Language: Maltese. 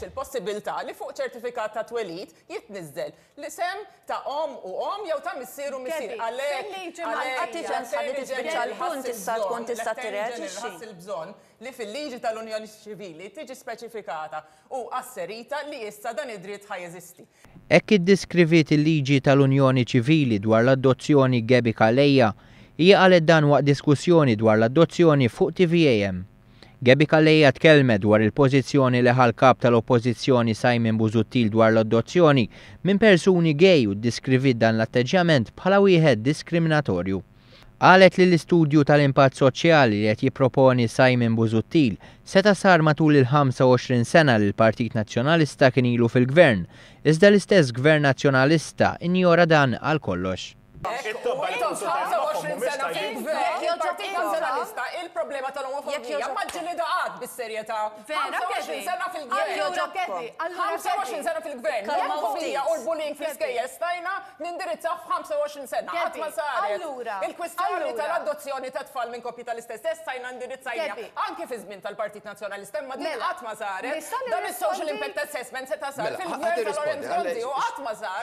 hemmx il-possibilità li fuq ċertifikat ta' twelid jitniżżel l-isem ta' om u om jew ta' missier u missier. Il-bżonn li fil-liġi tal-Unjoni Ċivili tiġi speċifikata u asserita li issa dan id-dritt ħajeżisti. Hekk iddiskrivit il-liġi tal-Unjoni Ċivili dwar l-adozzjoni Gaby Calleja hija qalet dan waqt diskussjoni dwar l-adozzjoni fuq TVAM. Gaby Calleja tkellmet dwar il-pożizzjoni li ħal-kap tal-Oppożizzjoni Simon Busuttil dwar l-adozzjoni minn persuni gej u ddiskrivit dan l-atteġġament bħala wieħed diskriminatorju. Qalet li l-istudju tal-impatt soċjali li qed jipproponi Simon Busuttil seta' sar matul il-25 sena li l-Partit Nazzjonalista kien ilu fil-gvern, iżda l-istess gvern nazzjonalista injora dan għal kollox. Il-problema tal-omofobija ma ġili daqat bis-serjetà. 25 sena fil-gvern. 25 sena fil-gvern. L-omofobija u l-bullying fl-iskejjel stajna nindirizzaw f'25 sena. Qatt ma saret. Il-kwistjoni tal-adozzjoni ta' tfal minn koppji tal-istess sess stajna ndirizzajna anke fi żmien tal-Partit Nazzjonalista, imma din qatt ma saret. Dan is-social impact assessment seta' sar fil-gvern tal-Lorenz Gonzi u qatt ma sar.